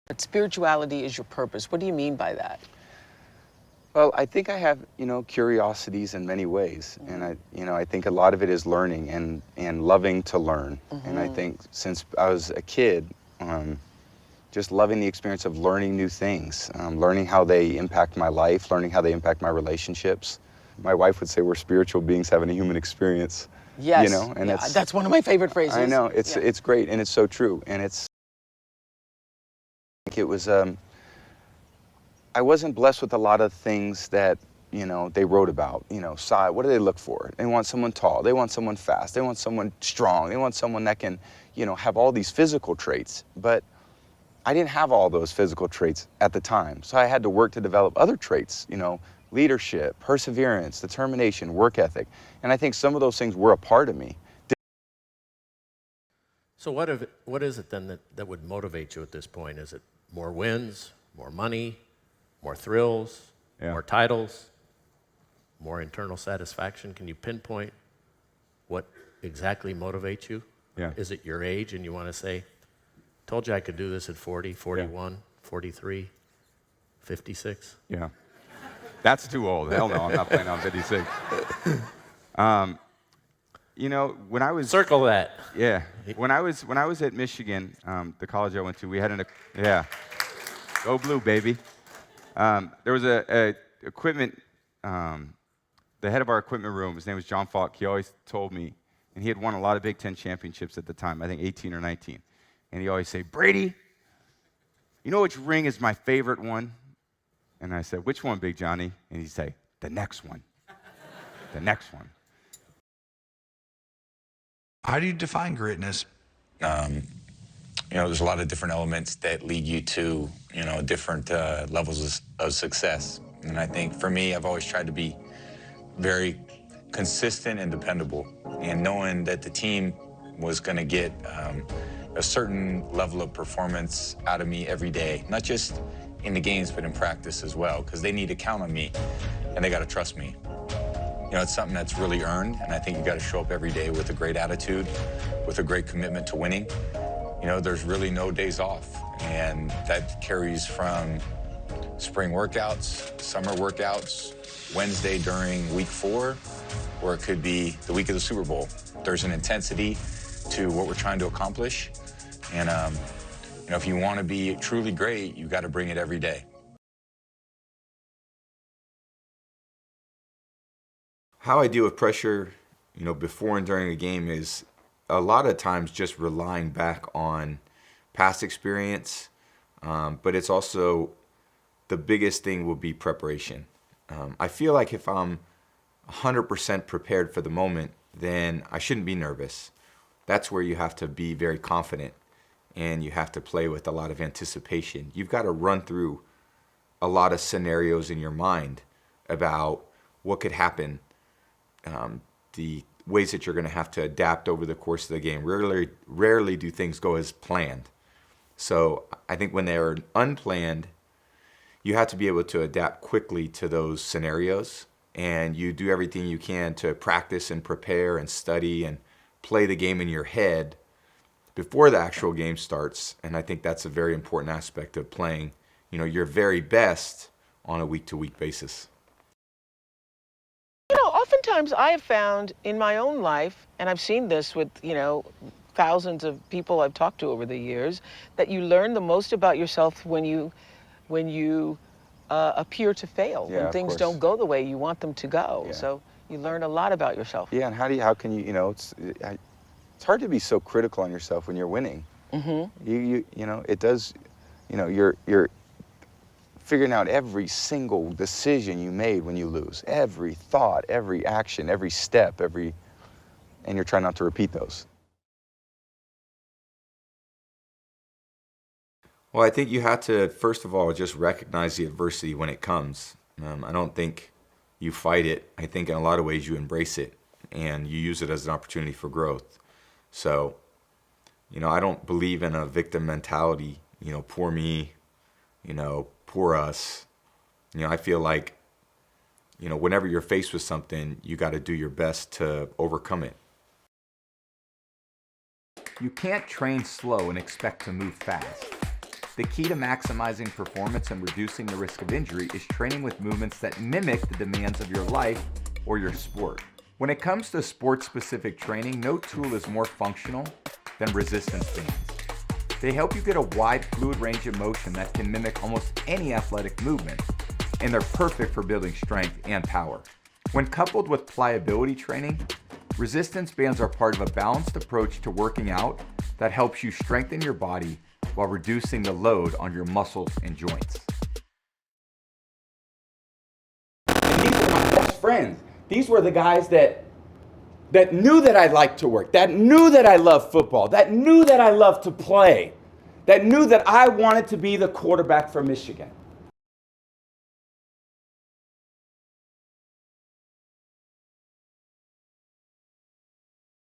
But spirituality is your purpose. What do you mean by that? Well, I think I have, curiosities in many ways. And I think a lot of it is learning and loving to learn. And I think since I was a kid, just loving the experience of learning new things, learning how they impact my life, learning how they impact my relationships. My wife would say we're spiritual beings having a human experience. Yes, And yeah, that's one of my favorite phrases. I know, it's great, and it's so true. And it was, I wasn't blessed with a lot of things that, they wrote about, what do they look for? They want someone tall, they want someone fast, they want someone strong, they want someone that can, have all these physical traits. But I didn't have all those physical traits at the time. So I had to work to develop other traits, leadership, perseverance, determination, work ethic. And I think some of those things were a part of me. So what is it then that would motivate you at this point? Is it more wins, more money, more thrills, more titles, more internal satisfaction? Can you pinpoint what exactly motivates you? Yeah. Is it your age and you want to say, told you I could do this at 40, 41, 43, 56? Yeah. That's too old. Hell no, I'm not playing on 56. When I was Circle that. Yeah. When I was at Michigan, the college I went to, we had go blue, baby. There was a equipment, the head of our equipment room, his name was John Falk. He always told me, and he had won a lot of Big Ten championships at the time, I think 18 or 19. And he always say, Brady, you know which ring is my favorite one? And I said, which one, Big Johnny? And he'd say, the next one. The next one. How do you define greatness? There's a lot of different elements that lead you to, different levels of success. And I think for me, I've always tried to be very consistent and dependable. And knowing that the team was going to get a certain level of performance out of me every day, not just in the games, but in practice as well, because they need to count on me and they got to trust me. It's something that's really earned, and I think you got to show up every day with a great attitude, with a great commitment to winning. There's really no days off, and that carries from spring workouts, summer workouts, Wednesday during week 4, or it could be the week of the Super Bowl. There's an intensity to what we're trying to accomplish, and if you want to be truly great, you got to bring it every day. How I deal with pressure, before and during a game is a lot of times just relying back on past experience, but it's also the biggest thing will be preparation. I feel like if I'm 100% prepared for the moment, then I shouldn't be nervous. That's where you have to be very confident and you have to play with a lot of anticipation. You've got to run through a lot of scenarios in your mind about what could happen, the ways that you're going to have to adapt over the course of the game. Rarely do things go as planned. So I think when they're unplanned, you have to be able to adapt quickly to those scenarios, and you do everything you can to practice and prepare and study and play the game in your head before the actual game starts. And I think that's a very important aspect of playing, your very best on a week-to-week basis. Oftentimes I have found in my own life, and I've seen this with, thousands of people I've talked to over the years, that you learn the most about yourself when you appear to fail, when things don't go the way you want them to go. Yeah. So you learn a lot about yourself. Yeah, and how can you, it's hard to be so critical on yourself when you're winning. Mm-hmm. It does, you're figuring out every single decision you made when you lose, every thought, every action, every step, and you're trying not to repeat those. Well, I think you have to, first of all, just recognize the adversity when it comes. I don't think you fight it. I think in a lot of ways you embrace it and you use it as an opportunity for growth. So, I don't believe in a victim mentality, poor me, poor us. I feel like, whenever you're faced with something, you got to do your best to overcome it. You can't train slow and expect to move fast. The key to maximizing performance and reducing the risk of injury is training with movements that mimic the demands of your life or your sport. When it comes to sport-specific training, no tool is more functional than resistance bands. They help you get a wide fluid range of motion that can mimic almost any athletic movement, and they're perfect for building strength and power. When coupled with pliability training, resistance bands are part of a balanced approach to working out that helps you strengthen your body while reducing the load on your muscles and joints. And these were my best friends. These were the guys that knew that I liked to work, that knew that I loved football, that knew that I loved to play, that knew that I wanted to be the quarterback for Michigan.